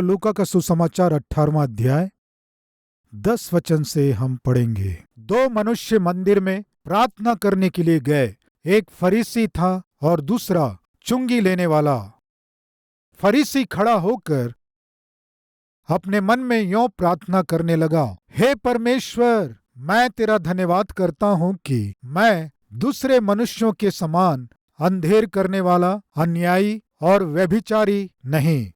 प्रियो, लूका का सुसमाचार 18वां अध्याय 10 वचन से हम पढ़ेंगे। 2 मनुष्य मंदिर में प्रार्थना करने के लिए गए। एक फरीसी था और दूसरा चुंगी लेने वाला। फरीसी खड़ा होकर अपने मन में यों प्रार्थना करने लगा, हे परमेश्वर, मैं तेरा धन्यवाद करता हूं कि मैं दूसरे मनुष्यों के समान अंधेर करने वाला, अन्यायी और व्यभिचारी नहीं,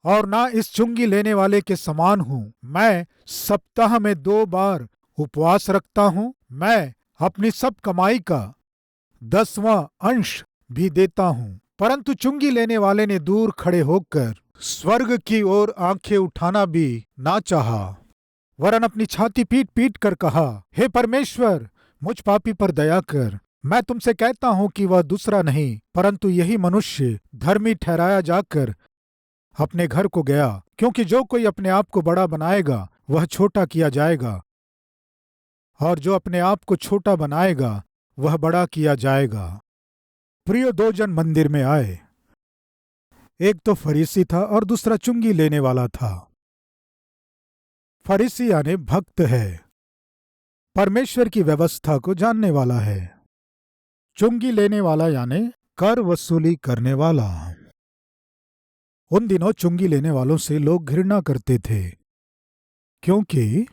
और ना इस चुंगी लेने वाले के समान हूं। मैं सप्ताह में 2 बार उपवास रखता हूं। मैं अपनी सब कमाई का 10वां अंश भी देता हूं। परंतु चुंगी लेने वाले ने दूर खड़े होकर स्वर्ग की ओर आंखें उठाना भी ना चाहा, वरन अपनी छाती पीट पीट कर कहा, हे परमेश्वर, मुझ पापी पर दया कर। मैं तुमसे कहता हूं कि वह दूसरा नहीं, परंतु यही मनुष्य धर्मी ठहराया जाकर अपने घर को गया, क्योंकि जो कोई अपने आप को बड़ा बनाएगा वह छोटा किया जाएगा, और जो अपने आप को छोटा बनाएगा वह बड़ा किया जाएगा। प्रियो, 2 जन मंदिर में आए। एक तो फरीसी था और दूसरा चुंगी लेने वाला था। फरीसी यानी भक्त है, परमेश्वर की व्यवस्था को जानने वाला है। चुंगी लेने वाला यानी कर वसूली करने वाला। उन दिनों चुंगी लेने वालों से लोग घृणा करते थे, क्योंकि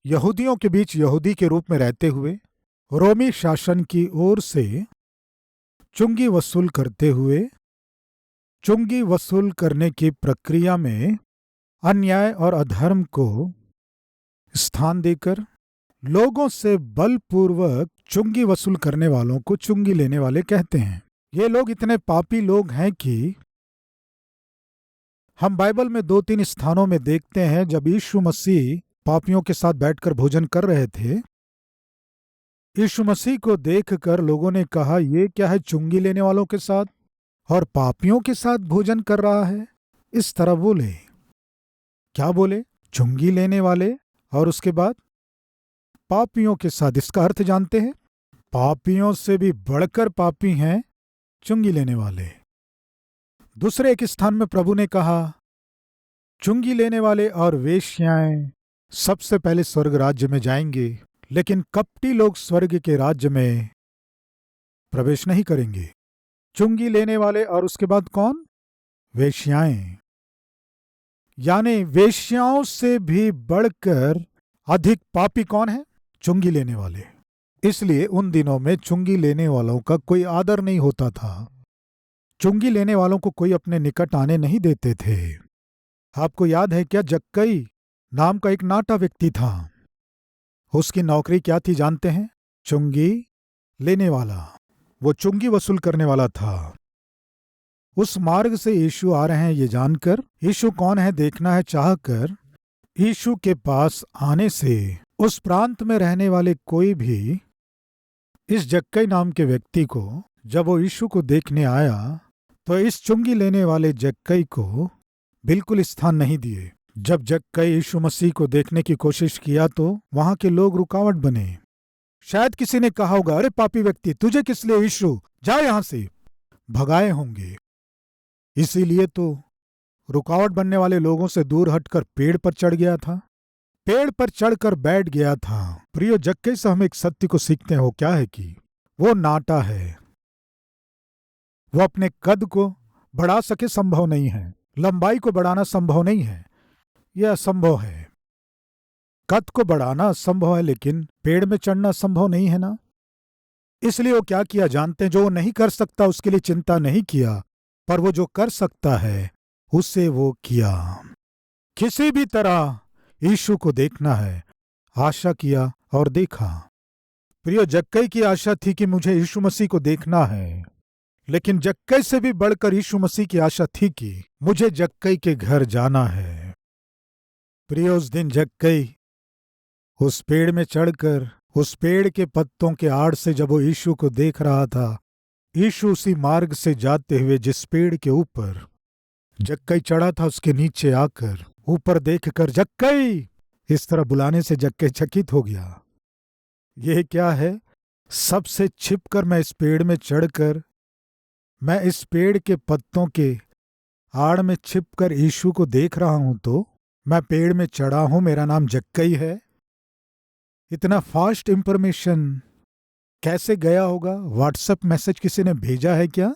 यहूदियों के बीच यहूदी के रूप में रहते हुए रोमी शासन की ओर से चुंगी वसूल करते हुए, चुंगी वसूल करने की प्रक्रिया में अन्याय और अधर्म को स्थान देकर लोगों से बलपूर्वक चुंगी वसूल करने वालों को चुंगी लेने वाले कहते हैं। ये लोग इतने पापी लोग हैं कि हम बाइबल में 2-3 स्थानों में देखते हैं जब यीशु मसीह पापियों के साथ बैठकर भोजन कर रहे थे, यीशु मसीह को देखकर लोगों ने कहा, ये क्या है, चुंगी लेने वालों के साथ और पापियों के साथ भोजन कर रहा है। इस तरह बोले। क्या बोले? चुंगी लेने वाले, और उसके बाद पापियों के साथ। इसका अर्थ जानते हैं? पापियों से भी बढ़कर पापी हैं चुंगी लेने वाले। दूसरे एक स्थान में प्रभु ने कहा, चुंगी लेने वाले और वेश्याएं सबसे पहले स्वर्ग राज्य में जाएंगे, लेकिन कपटी लोग स्वर्ग के राज्य में प्रवेश नहीं करेंगे। चुंगी लेने वाले और उसके बाद कौन? वेश्याएं। यानी वेश्याओं से भी बढ़कर अधिक पापी कौन है? चुंगी लेने वाले। इसलिए उन दिनों में चुंगी लेने वालों का कोई आदर नहीं होता था। चुंगी लेने वालों को कोई अपने निकट आने नहीं देते थे। आपको याद है क्या? जक्कई नाम का एक नाटा व्यक्ति था। उसकी नौकरी क्या थी जानते हैं? चुंगी लेने वाला। वो चुंगी वसूल करने वाला था। उस मार्ग से यीशु आ रहे हैं ये जानकर, यीशु कौन है देखना है चाहकर, यीशु के पास आने से उस प्रांत में रहने वाले कोई भी इस जक्कई नाम के व्यक्ति को, जब वो यीशु को देखने आया तो इस चुंगी लेने वाले जक्कई को बिल्कुल स्थान नहीं दिए। जब जक्कई यीशु मसीह को देखने की कोशिश किया तो वहां के लोग रुकावट बने। शायद किसी ने कहा होगा, अरे पापी व्यक्ति, तुझे किस लिए यीशु, जा यहां से, भगाए होंगे। इसीलिए तो रुकावट बनने वाले लोगों से दूर हटकर पेड़ पर चढ़ गया था, पेड़ पर चढ़कर बैठ गया था। प्रियो, जक्कई से हम एक सत्य को सीखते हैं। वो क्या है कि वो नाटा है। वो अपने कद को बढ़ा सके संभव नहीं है, लंबाई को बढ़ाना संभव नहीं है, यह असंभव है। कद को बढ़ाना संभव है, लेकिन पेड़ में चढ़ना संभव नहीं है ना। इसलिए वो क्या किया जानते हैं? जो वो नहीं कर सकता उसके लिए चिंता नहीं किया, पर वो जो कर सकता है उसे वो किया। किसी भी तरह यीशु को देखना है, आशा किया और देखा। प्रियो, जक्कई की आशा थी कि मुझे यीशु मसीह को देखना है, लेकिन जक्कई से भी बढ़कर यीशु मसीह की आशा थी कि मुझे जक्कई के घर जाना है। प्रियो, उस दिन जक्कई उस पेड़ में चढ़कर उस पेड़ के पत्तों के आड़ से जब वो यीशु को देख रहा था, यीशु उसी मार्ग से जाते हुए जिस पेड़ के ऊपर जक्कई चढ़ा था उसके नीचे आकर ऊपर देखकर जक्कई इस तरह बुलाने से जक्कई चकित हो गया। यह क्या है? सबसे छिपकर मैं इस पेड़ में चढ़कर मैं इस पेड़ के पत्तों के आड़ में छिपकर यीशु को देख रहा हूं तो मैं पेड़ में चढ़ा हूं, मेरा नाम जक्कई है। इतना फास्ट इंफॉर्मेशन कैसे गया होगा? व्हाट्सएप मैसेज किसी ने भेजा है क्या?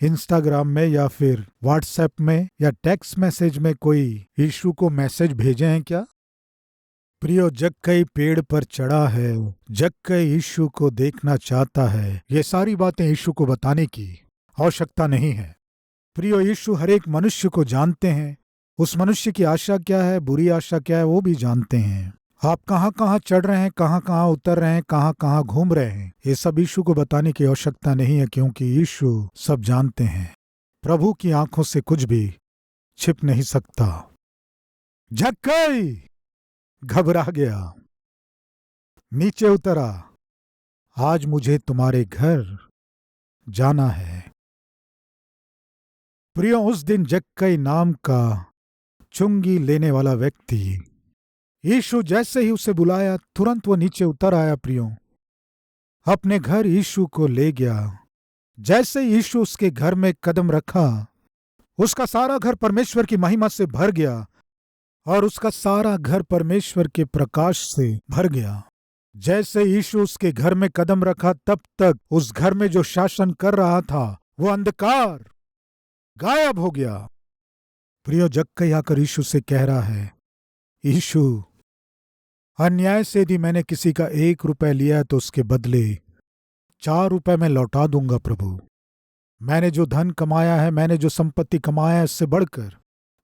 इंस्टाग्राम में या फिर व्हाट्सएप में या टेक्स्ट मैसेज में कोई यीशु को मैसेज भेजे हैं क्या? प्रियो, जक्कई पेड़ पर चढ़ा है, जक्कई यीशु को देखना चाहता है। ये सारी बातें यीशु को बताने की आवश्यकता नहीं है। प्रियो, यीशु हर एक मनुष्य को जानते हैं। उस मनुष्य की आशा क्या है, बुरी आशा क्या है, वो भी जानते हैं। आप कहाँ कहाँ चढ़ रहे हैं, कहाँ कहाँ उतर रहे हैं, कहाँ कहाँ घूम रहे हैं, ये सब यीशु को बताने की आवश्यकता नहीं है, क्योंकि यीशु सब जानते हैं। प्रभु की आंखों से कुछ भी छिप नहीं सकता। जक्कई घबरा गया, नीचे उतरा। आज मुझे तुम्हारे घर जाना है। प्रियो, उस दिन जक्कई नाम का चुंगी लेने वाला व्यक्ति, यीशु जैसे ही उसे बुलाया तुरंत वो नीचे उतर आया। प्रियो, अपने घर यीशु को ले गया। जैसे यीशु उसके घर में कदम रखा, उसका सारा घर परमेश्वर की महिमा से भर गया और उसका सारा घर परमेश्वर के प्रकाश से भर गया। जैसे यीशु उसके घर में कदम रखा, तब तक उस घर में जो शासन कर रहा था वो अंधकार गायब हो गया। प्रियो, जक्कई आकर यीशु से कह रहा है, यीशु, अन्याय से यदि मैंने किसी का 1 रुपया लिया है तो उसके बदले 4 रुपए मैं लौटा दूंगा। प्रभु, मैंने जो धन कमाया है, मैंने जो संपत्ति कमाया है, उससे बढ़कर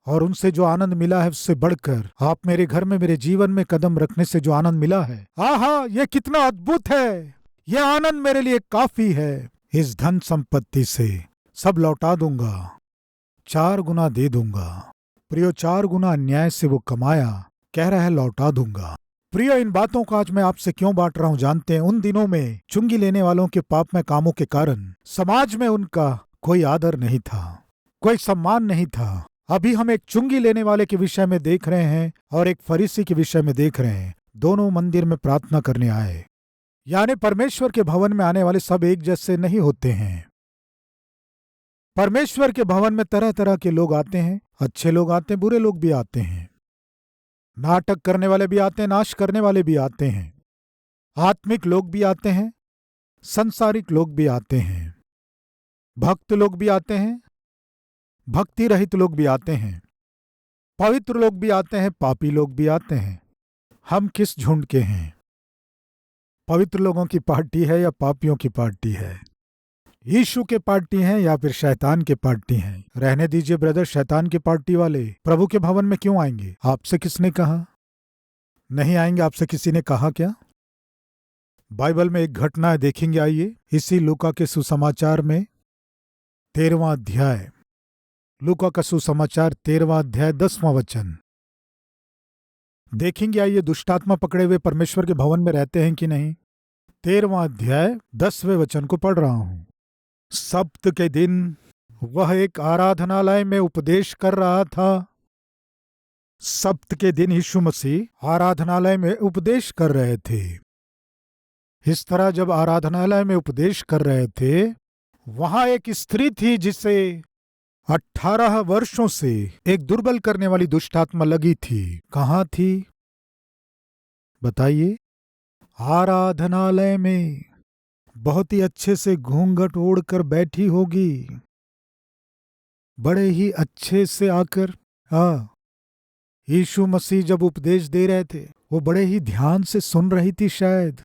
और उनसे जो आनंद मिला है उससे बढ़कर आप मेरे घर में मेरे जीवन में कदम रखने से जो आनंद मिला है, आहा, ये कितना अद्भुत है। ये आनंद मेरे लिए काफी है। इस धन संपत्ति से सब लौटा दूंगा, 4 गुना दे दूंगा। प्रियो, 4 गुना अन्याय से वो कमाया, कह रहा है लौटा दूंगा। प्रियो, इन बातों को आज मैं आपसे क्यों बांट रहा हूं जानते हैं? उन दिनों में चुंगी लेने वालों के पापमय कामों के कारण समाज में उनका कोई आदर नहीं था, कोई सम्मान नहीं था। अभी हम एक चुंगी लेने वाले के विषय में देख रहे हैं और एक फरीसी के विषय में देख रहे हैं। दोनों मंदिर में प्रार्थना करने आए, यानी परमेश्वर के भवन में आने वाले सब एक जैसे नहीं होते हैं। परमेश्वर के भवन में तरह तरह के लोग आते हैं, अच्छे लोग आते हैं, बुरे लोग भी आते हैं, नाटक करने वाले भी आते हैं, नाश करने वाले भी आते हैं, आत्मिक लोग भी आते हैं, संसारिक लोग भी आते हैं, भक्त लोग भी आते हैं, भक्ति रहित लोग भी आते हैं, पवित्र लोग भी आते हैं, पापी लोग भी आते हैं। हम किस झुंड के हैं? पवित्र लोगों की पार्टी है या पापियों की पार्टी है? यीशु के पार्टी हैं या फिर शैतान के पार्टी हैं? रहने दीजिए ब्रदर, शैतान के पार्टी वाले प्रभु के भवन में क्यों आएंगे? आपसे किसने कहा नहीं आएंगे? आपसे किसी ने कहा क्या? बाइबल में एक घटना है, देखेंगे, आइए। इसी लूका के सुसमाचार में 13वां अध्याय, लूका का सुसमाचार 13वां अध्याय 10वां वचन देखेंगे, आइए। दुष्टात्मा पकड़े हुए परमेश्वर के भवन में रहते हैं कि नहीं? 13वां अध्याय 10वें वचन को पढ़ रहा हूं। सब्त के दिन वह एक आराधनालय में उपदेश कर रहा था। सब्त के दिन यीशु मसीह आराधनालय में उपदेश कर रहे थे। इस तरह जब आराधनालय में उपदेश कर रहे थे, वहां एक स्त्री थी जिसे 18 वर्षों से एक दुर्बल करने वाली दुष्टात्मा लगी थी। कहाँ थी बताइए? आराधनालय में बहुत ही अच्छे से घूंघट ओढ़कर बैठी होगी, बड़े ही अच्छे से आकर। यीशु मसीह जब उपदेश दे रहे थे, वो बड़े ही ध्यान से सुन रही थी, शायद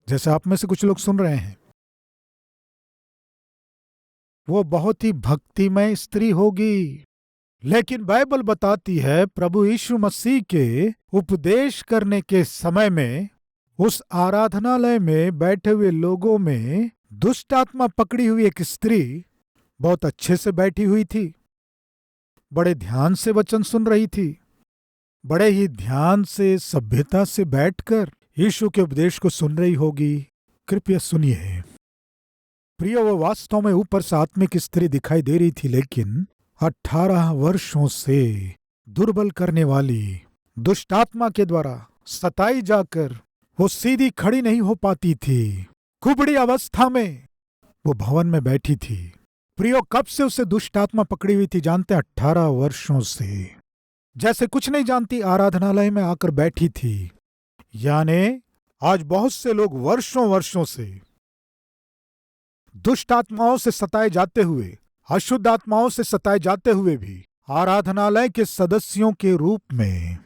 जैसे आप में से कुछ लोग सुन रहे हैं। वो बहुत ही भक्तिमय स्त्री होगी। लेकिन बाइबल बताती है प्रभु यीशु मसीह के उपदेश करने के समय में उस आराधनालय में बैठे हुए लोगों में दुष्ट आत्मा पकड़ी हुई एक स्त्री बहुत अच्छे से बैठी हुई थी, बड़े ध्यान से वचन सुन रही थी, बड़े ही ध्यान से सभ्यता से बैठकर यीशु के उपदेश को सुन रही होगी। कृपया सुनिए प्रिय, वो वास्तव में ऊपर से आत्मिक स्त्री दिखाई दे रही थी, लेकिन 18 वर्षों से दुर्बल करने वाली दुष्टात्मा के द्वारा सताई जाकर वो सीधी खड़ी नहीं हो पाती थी। कुबड़ी अवस्था में वो भवन में बैठी थी। प्रियो, कब से उसे दुष्ट आत्मा पकड़ी हुई थी जानते हैं? 18 वर्षों से। जैसे कुछ नहीं जानती आराधनालय में आकर बैठी थी। यानी आज बहुत से लोग वर्षों वर्षों से दुष्ट आत्माओं से सताए जाते हुए, अशुद्ध आत्माओं से सताए जाते हुए भी आराधनालय के सदस्यों के रूप में,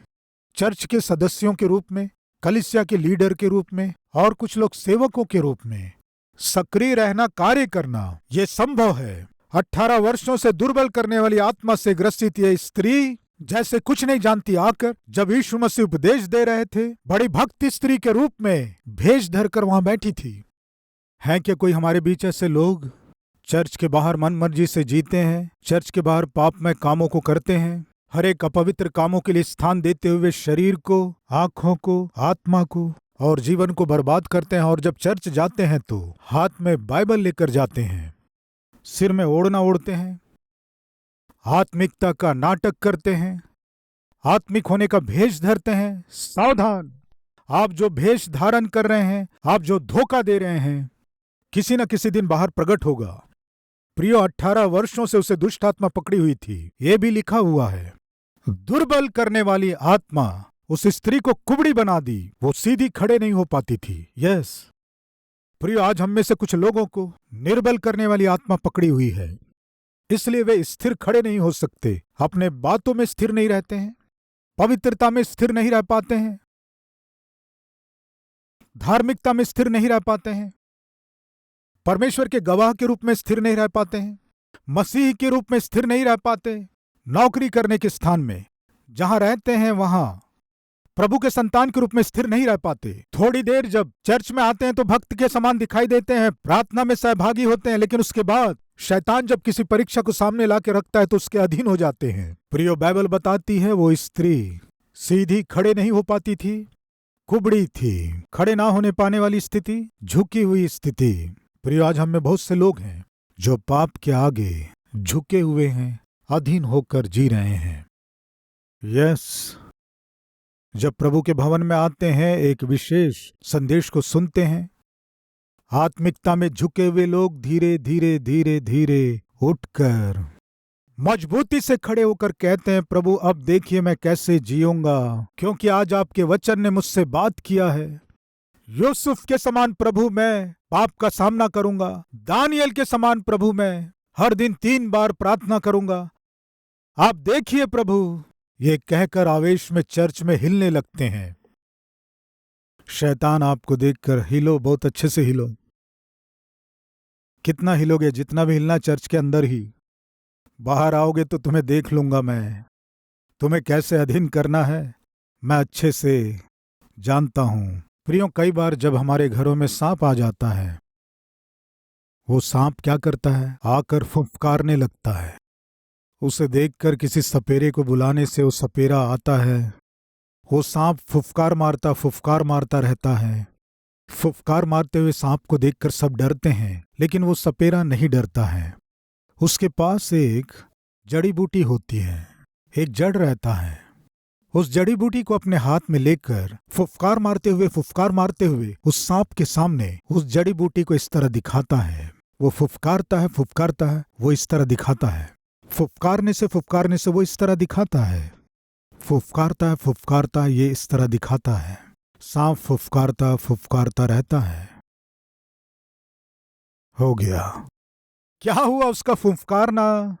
चर्च के सदस्यों के रूप में, कलीसिया के लीडर के रूप में और कुछ लोग सेवकों के रूप में सक्रिय रहना, कार्य करना, यह संभव है। 18 वर्षों से दुर्बल करने वाली आत्मा से ग्रसित यह स्त्री जैसे कुछ नहीं जानती आकर जब यीशु मसीह उपदेश दे रहे थे, बड़ी भक्त स्त्री के रूप में भेष धरकर वहां बैठी थी। है क्या कोई हमारे बीच ऐसे लोग चर्च के बाहर मन मर्जी से जीते हैं, चर्च के बाहर पापमय कामों को करते हैं, हर एक अपवित्र कामों के लिए स्थान देते हुए शरीर को, आंखों को, आत्मा को और जीवन को बर्बाद करते हैं, और जब चर्च जाते हैं तो हाथ में बाइबल लेकर जाते हैं, सिर में ओढ़ना ओढ़ते हैं, आत्मिकता का नाटक करते हैं, आत्मिक होने का भेष धरते हैं। सावधान, आप जो भेष धारण कर रहे हैं, आप जो धोखा दे रहे हैं, किसी न किसी दिन बाहर प्रकट होगा। प्रियो, 18 वर्षों से उसे दुष्ट आत्मा पकड़ी हुई थी, यह भी लिखा हुआ है। दुर्बल करने वाली आत्मा उस स्त्री को कुबड़ी बना दी, वो सीधी खड़े नहीं हो पाती थी। यस प्रियो, आज हम में से कुछ लोगों को निर्बल करने वाली आत्मा पकड़ी हुई है, इसलिए वे स्थिर खड़े नहीं हो सकते, अपने बातों में स्थिर नहीं रहते हैं, पवित्रता में स्थिर नहीं रह पाते हैं, धार्मिकता में स्थिर नहीं रह पाते हैं, परमेश्वर के गवाह के रूप में स्थिर नहीं रह पाते हैं, मसीह के रूप में स्थिर नहीं रह पाते, नौकरी करने के स्थान में जहां रहते हैं वहां प्रभु के संतान के रूप में स्थिर नहीं रह पाते। थोड़ी देर जब चर्च में आते हैं तो भक्त के समान दिखाई देते हैं, प्रार्थना में सहभागी होते हैं, लेकिन उसके बाद शैतान जब किसी परीक्षा को सामने लाके रखता है तो उसके अधीन हो जाते हैं। प्रियो, बाइबल बताती है वो स्त्री सीधी खड़े नहीं हो पाती थी, कुबड़ी थी, खड़े ना होने पाने वाली स्थिति, झुकी हुई स्थिति। प्रियो, आज हम में बहुत से लोग हैं जो पाप के आगे झुके हुए हैं, अधीन होकर जी रहे हैं। यस, जब प्रभु के भवन में आते हैं, एक विशेष संदेश को सुनते हैं, आत्मिकता में झुके हुए लोग धीरे धीरे धीरे धीरे उठकर मजबूती से खड़े होकर कहते हैं, प्रभु अब देखिए मैं कैसे जीऊंगा, क्योंकि आज आपके वचन ने मुझसे बात किया है। यूसुफ के समान प्रभु मैं पाप का सामना करूंगा, दानियल के समान प्रभु मैं हर दिन 3 बार प्रार्थना करूंगा। आप देखिए प्रभु, ये कहकर आवेश में चर्च में हिलने लगते हैं। शैतान आपको देखकर हिलो, बहुत अच्छे से हिलो। कितना हिलोगे? जितना भी हिलना चर्च के अंदर ही, बाहर आओगे तो तुम्हें देख लूंगा मैं, तुम्हें कैसे अधीन करना है मैं अच्छे से जानता हूं। प्रियो, कई बार जब हमारे घरों में सांप आ जाता है, वो सांप क्या करता है? आकर फुफकारने लगता है। उसे देखकर किसी सपेरे को बुलाने से वो सपेरा आता है, वो सांप फुफकार मारता रहता है। फुफकार मारते हुए सांप को देखकर सब डरते हैं, लेकिन वो सपेरा नहीं डरता है। उसके पास एक जड़ी बूटी होती है, एक जड़ रहता है। उस जड़ी बूटी को अपने हाथ में लेकर फुफकार मारते हुए उस सांप के सामने उस जड़ी बूटी को इस तरह दिखाता है। वो फुफकारता है, वो इस तरह दिखाता है। फुफकारने से वो इस तरह दिखाता है। फुफकारता ये इस तरह दिखाता है। सांप फुफकारता रहता है। हो गया। क्या हुआ उसका फुफकारना?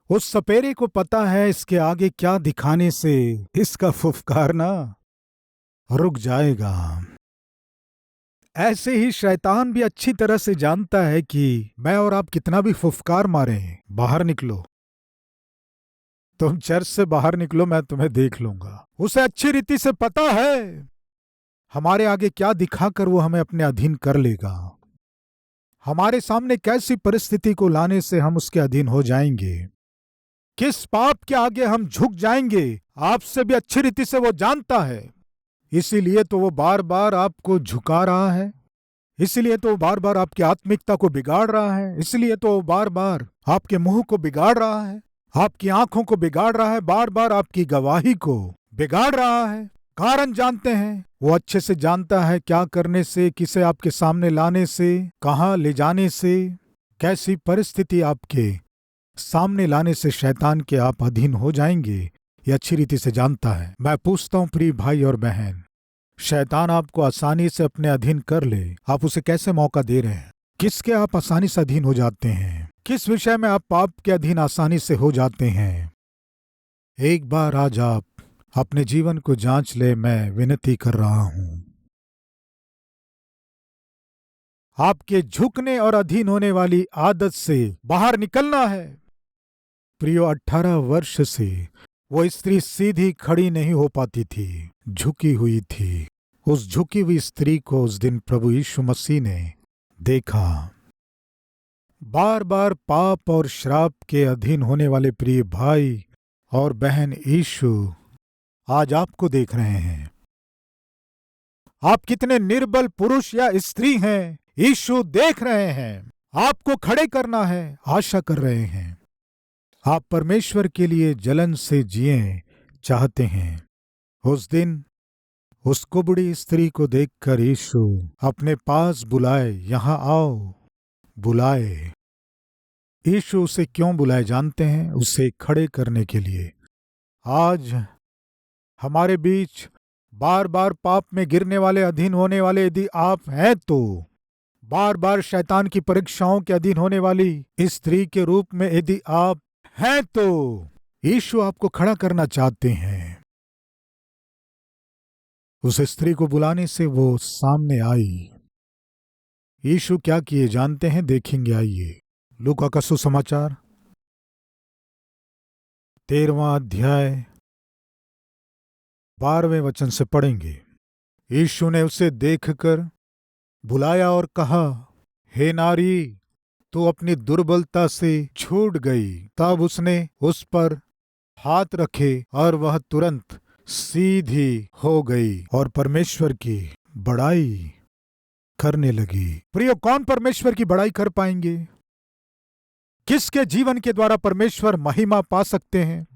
उस सपेरे को पता है इसके आगे क्या दिखाने से इसका फुफकारना रुक जाएगा। ऐसे ही शैतान भी अच्छी तरह से जानता है कि मैं और आप कितना भी फुफकार मारें, बाहर निकलो, तुम चर्च से बाहर निकलो, मैं तुम्हें देख लूंगा। उसे अच्छी रीति से पता है हमारे आगे क्या दिखाकर वो हमें अपने अधीन कर लेगा, हमारे सामने कैसी परिस्थिति को लाने से हम उसके अधीन हो जाएंगे, किस पाप के आगे हम झुक जाएंगे, आपसे भी अच्छी रीति से वो जानता है। इसीलिए तो वो बार बार आपको झुका रहा है, इसलिए तो वो बार बार आपकी आत्मिकता को बिगाड़ रहा है, इसलिए तो वो बार बार आपके मुंह को बिगाड़ रहा है, आपकी आंखों को बिगाड़ रहा है, बार बार आपकी गवाही को बिगाड़ रहा है। कारण जानते हैं, वो अच्छे से जानता है क्या करने से, किसे आपके सामने लाने से, कहाँ ले जाने से, कैसी परिस्थिति आपके सामने लाने से शैतान के आप अधीन हो जाएंगे, ये अच्छी रीति से जानता है। मैं पूछता हूं प्रिय भाई और बहन, शैतान आपको आसानी से अपने अधीन कर ले, आप उसे कैसे मौका दे रहे हैं? किसके आप आसानी से अधीन हो जाते हैं? किस विषय में आप पाप के अधीन आसानी से हो जाते हैं? एक बार आज आप अपने जीवन को जांच ले, मैं विनती कर रहा हूं। आपके झुकने और अधीन होने वाली आदत से बाहर निकलना है। प्रियो, 18 वर्ष से वो स्त्री सीधी खड़ी नहीं हो पाती थी, झुकी हुई थी। उस झुकी हुई स्त्री को उस दिन प्रभु यीशु मसीह ने देखा। बार बार पाप और श्राप के अधीन होने वाले प्रिय भाई और बहन, यीशु आज आपको देख रहे हैं। आप कितने निर्बल पुरुष या स्त्री हैं, यीशु देख रहे हैं। आपको खड़े करना है, आशा कर रहे हैं। आप परमेश्वर के लिए जलन से जिए चाहते हैं। उस दिन उस कुबड़ी स्त्री को देखकर यीशु अपने पास बुलाए, यहां आओ, बुलाए। यीशु उसे क्यों बुलाए जानते हैं? उसे खड़े करने के लिए। आज हमारे बीच बार बार पाप में गिरने वाले, अधीन होने वाले यदि आप हैं, तो बार बार शैतान की परीक्षाओं के अधीन होने वाली स्त्री के रूप में यदि आप हैं, तो यीशु आपको खड़ा करना चाहते हैं। उस स्त्री को बुलाने से वो सामने आई। यीशु क्या किए जानते हैं? देखेंगे, आइए। लूका का सुसमाचार 13वां अध्याय 12वें वचन से पढ़ेंगे। यीशु ने उसे देखकर बुलाया और कहा, हे नारी, तू अपनी दुर्बलता से छूट गई। तब उसने उस पर हाथ रखे और वह तुरंत सीधी हो गई और परमेश्वर की बड़ाई करने लगी। प्रियो, कौन परमेश्वर की बड़ाई कर पाएंगे? किसके जीवन के द्वारा परमेश्वर महिमा पा सकते हैं?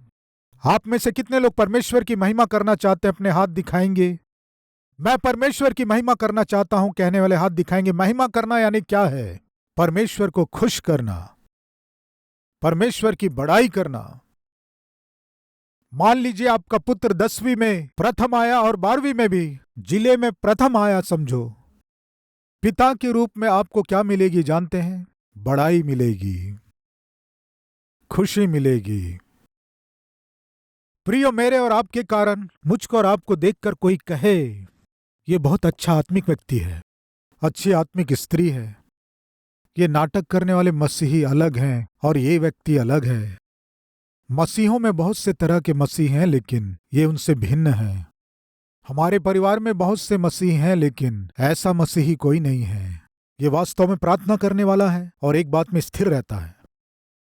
आप में से कितने लोग परमेश्वर की महिमा करना चाहते हैं? अपने हाथ दिखाएंगे। मैं परमेश्वर की महिमा करना चाहता हूं कहने वाले हाथ दिखाएंगे। महिमा करना यानी क्या है? परमेश्वर को खुश करना, परमेश्वर की बड़ाई करना। मान लीजिए आपका पुत्र 10वीं में प्रथम आया और 12वीं में भी जिले में प्रथम आया, समझो। पिता के रूप में आपको क्या मिलेगी जानते हैं? बड़ाई मिलेगी, खुशी मिलेगी। प्रियो, मेरे और आपके कारण मुझको और आपको देखकर कोई कहे, ये बहुत अच्छा आत्मिक व्यक्ति है, अच्छी आत्मिक स्त्री है, ये नाटक करने वाले मसीही अलग हैं और ये व्यक्ति अलग है। मसीहों में बहुत से तरह के मसीह हैं, लेकिन ये उनसे भिन्न हैं। हमारे परिवार में बहुत से मसीह हैं, लेकिन ऐसा मसीही कोई नहीं है। ये वास्तव में प्रार्थना करने वाला है और एक बात में स्थिर रहता है।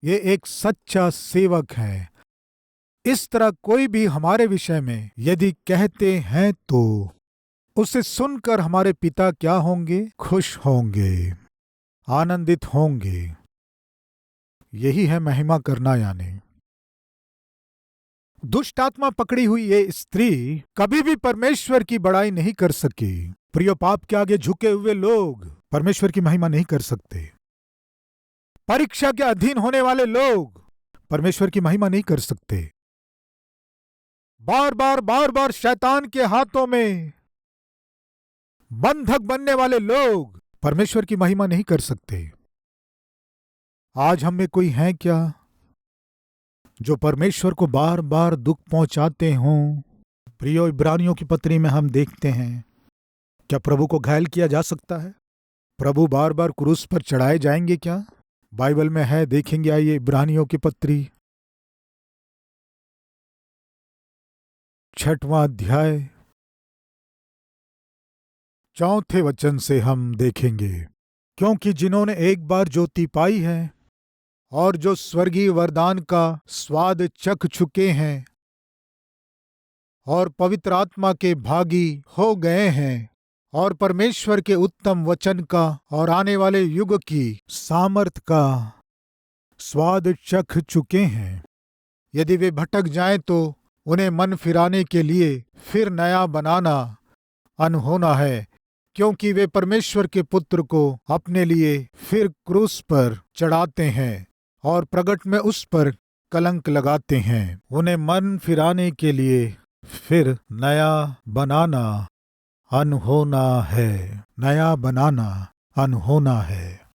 ये एक सच्चा सेवक है। इस तरह कोई भी हमारे विषय में यदि कहते हैं, तो उसे सुनकर हमारे पिता क्या होंगे? खुश होंगे, आनंदित होंगे। यही है महिमा करना। यानी दुष्ट आत्मा पकड़ी हुई ये स्त्री कभी भी परमेश्वर की बड़ाई नहीं कर सकी। प्रिय, पाप के आगे झुके हुए लोग परमेश्वर की महिमा नहीं कर सकते। परीक्षा के अधीन होने वाले लोग परमेश्वर की महिमा नहीं कर सकते। बार बार शैतान के हाथों में बंधक बनने वाले लोग परमेश्वर की महिमा नहीं कर सकते। आज हम में कोई है क्या जो परमेश्वर को बार बार दुख पहुंचाते हों? प्रियो, इब्रानियों की पत्री में हम देखते हैं, क्या प्रभु को घायल किया जा सकता है? प्रभु बार बार क्रूस पर चढ़ाए जाएंगे क्या? बाइबल में है, देखेंगे, आइए। इब्रानियों की पत्री 6वां अध्याय 4 वचन से हम देखेंगे, क्योंकि जिन्होंने एक बार ज्योति पाई है और जो स्वर्गीय वरदान का स्वाद चख चुके हैं और पवित्र आत्मा के भागी हो गए हैं और परमेश्वर के उत्तम वचन का और आने वाले युग की सामर्थ का स्वाद चख चुके हैं, यदि वे भटक जाएं तो उन्हें मन फिराने के लिए फिर नया बनाना अनहोना है, क्योंकि वे परमेश्वर के पुत्र को अपने लिए फिर क्रूस पर चढ़ाते हैं और प्रगट में उस पर कलंक लगाते हैं। उन्हें मन फिराने के लिए फिर नया बनाना अनहोना है। नया बनाना अनहोना है।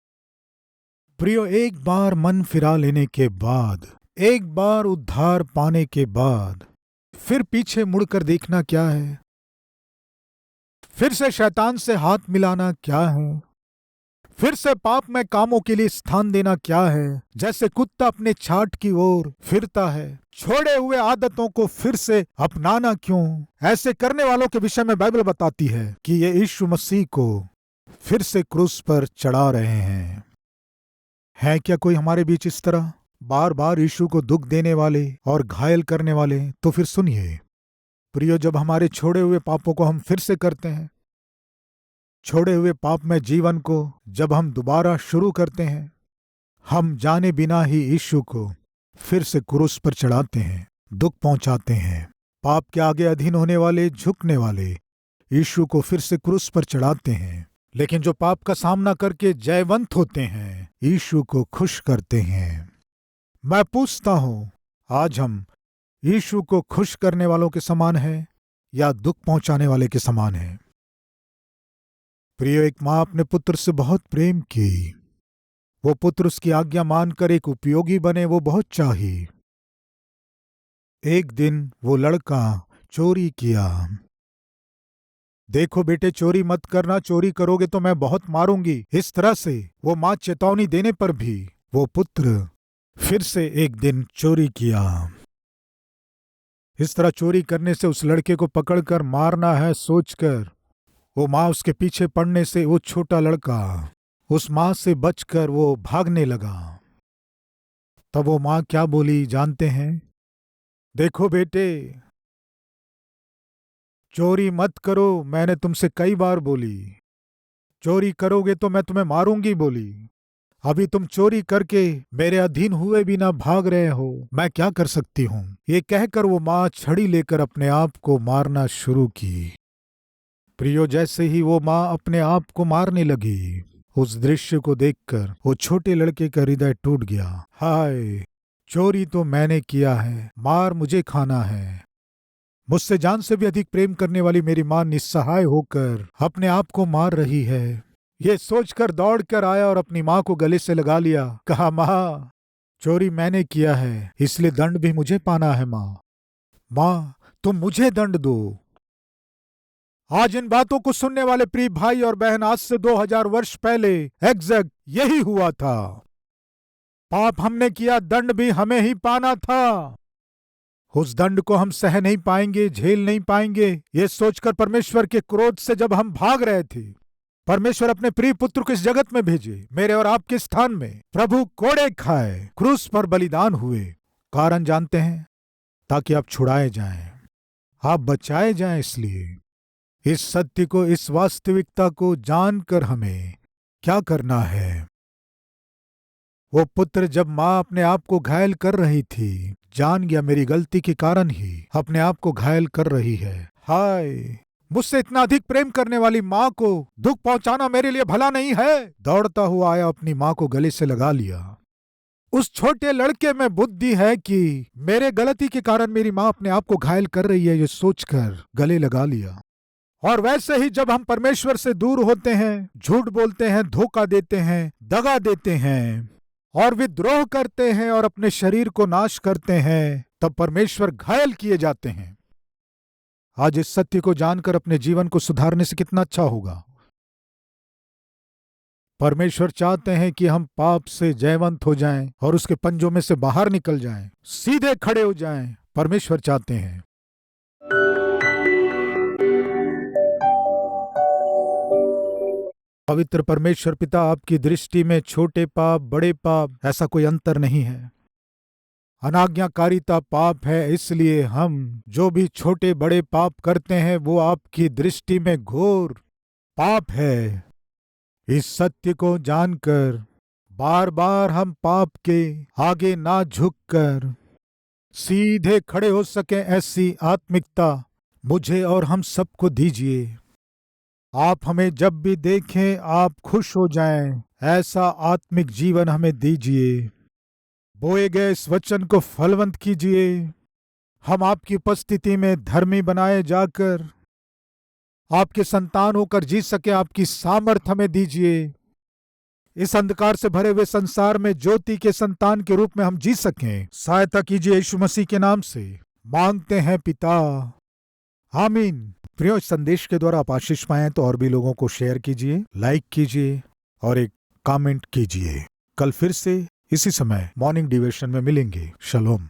प्रियो, एक बार मन फिरा लेने के बाद, एक बार उद्धार पाने के बाद फिर पीछे मुड़कर देखना क्या है? फिर से शैतान से हाथ मिलाना क्या है? फिर से पाप में कामों के लिए स्थान देना क्या है? जैसे कुत्ता अपने छाट की ओर फिरता है, छोड़े हुए आदतों को फिर से अपनाना क्यों? ऐसे करने वालों के विषय में बाइबल बताती है कि ये यीशु मसीह को फिर से क्रूस पर चढ़ा रहे हैं। है क्या कोई हमारे बीच इस तरह बार बार यीशु को दुख देने वाले और घायल करने वाले? तो फिर सुनिए प्रियो, जब हमारे छोड़े हुए पापों को हम फिर से करते हैं, छोड़े हुए पाप में जीवन को जब हम दोबारा शुरू करते हैं, हम जाने बिना ही यीशु को फिर से क्रूस पर चढ़ाते हैं, दुख पहुंचाते हैं। पाप के आगे अधीन होने वाले, झुकने वाले यीशु को फिर से क्रूस पर चढ़ाते हैं। लेकिन जो पाप का सामना करके जयवंत होते हैं, यीशु को खुश करते हैं। मैं पूछता हूं, आज हम यीशु को खुश करने वालों के समान हैं या दुख पहुंचाने वाले के समान हैं? प्रियो, एक मां अपने पुत्र से बहुत प्रेम की। वो पुत्र उसकी आज्ञा मानकर एक उपयोगी बने, वो बहुत चाही। एक दिन वो लड़का चोरी किया। देखो बेटे, चोरी मत करना, चोरी करोगे तो मैं बहुत मारूंगी। इस तरह से वो मां चेतावनी देने पर भी वो पुत्र फिर से एक दिन चोरी किया। इस तरह चोरी करने से उस लड़के को पकड़कर मारना है सोचकर वो मां उसके पीछे पड़ने से वो छोटा लड़का उस मां से बचकर वो भागने लगा। तब वो मां क्या बोली जानते हैं? देखो बेटे, चोरी मत करो, मैंने तुमसे कई बार बोली। चोरी करोगे तो मैं तुम्हें मारूंगी बोली। अभी तुम चोरी करके मेरे अधीन हुए भी ना भाग रहे हो, मैं क्या कर सकती हूं? ये कहकर वो मां छड़ी लेकर अपने आप को मारना शुरू की। प्रियो, जैसे ही वो मां अपने आप को मारने लगी, उस दृश्य को देखकर वो छोटे लड़के का हृदय टूट गया। हाय, चोरी तो मैंने किया है, मार मुझे खाना है। मुझसे जान से भी अधिक प्रेम करने वाली मेरी मां निस्सहाय होकर अपने आप को मार रही है। ये सोचकर दौड़ कर आया और अपनी मां को गले से लगा लिया। कहा, मां, चोरी मैंने किया है, इसलिए दंड भी मुझे पाना है। मां, तुम मुझे दंड दो। आज इन बातों को सुनने वाले प्रिय भाई और बहन, आज से 2000 वर्ष पहले एग्जैक्ट यही हुआ था। पाप हमने किया, दंड भी हमें ही पाना था। उस दंड को हम सह नहीं पाएंगे, झेल नहीं पाएंगे। ये सोचकर परमेश्वर के क्रोध से जब हम भाग रहे थे, परमेश्वर अपने प्रिय पुत्र को इस जगत में भेजे, मेरे और आपके स्थान में। प्रभु कोड़े खाए, क्रूस पर बलिदान हुए। कारण जानते हैं? ताकि आप छुड़ाए जाएं, आप बचाए जाएं। इसलिए इस सत्य को, इस वास्तविकता को जानकर हमें क्या करना है? वो पुत्र जब मां अपने आप को घायल कर रही थी, जान गया मेरी गलती के कारण ही अपने आप को घायल कर रही है। हाय, मुझसे इतना अधिक प्रेम करने वाली मां को दुख पहुंचाना मेरे लिए भला नहीं है। दौड़ता हुआ आया, अपनी मां को गले से लगा लिया। उस छोटे लड़के में बुद्धि है कि मेरे गलती के कारण मेरी मां अपने आप को घायल कर रही है, ये सोचकर गले लगा लिया। और वैसे ही जब हम परमेश्वर से दूर होते हैं, झूठ बोलते हैं, धोखा देते हैं, दगा देते हैं और विद्रोह करते हैं और अपने शरीर को नाश करते हैं, तब परमेश्वर घायल किए जाते हैं। आज इस सत्य को जानकर अपने जीवन को सुधारने से कितना अच्छा होगा। परमेश्वर चाहते हैं कि हम पाप से जयवंत हो जाएं और उसके पंजों में से बाहर निकल जाएं, सीधे खड़े हो जाएं। परमेश्वर चाहते हैं। पवित्र परमेश्वर पिता, आपकी दृष्टि में छोटे पाप, बड़े पाप ऐसा कोई अंतर नहीं है। अनाज्ञाकारिता पाप है, इसलिए हम जो भी छोटे बड़े पाप करते हैं वो आपकी दृष्टि में घोर पाप है। इस सत्य को जानकर बार बार हम पाप के आगे ना झुककर सीधे खड़े हो सकें, ऐसी आत्मिकता मुझे और हम सबको दीजिए। आप हमें जब भी देखें आप खुश हो जाएं, ऐसा आत्मिक जीवन हमें दीजिए। बोए गए इस वचन को फलवंत कीजिए। हम आपकी उपस्थिति में धर्मी बनाए जाकर आपके संतान होकर जी सके, आपकी सामर्थ हमें दीजिए। इस अंधकार से भरे हुए संसार में ज्योति के संतान के रूप में हम जी सकें, सहायता कीजिए। यीशु मसीह के नाम से मांगते हैं पिता, आमीन। प्रियो, इस संदेश के द्वारा आप आशीष पाएं तो और भी लोगों को शेयर कीजिए, लाइक कीजिए और एक कमेंट कीजिए। कल फिर से इसी समय मॉर्निंग डिवोशन में मिलेंगे। शलोम।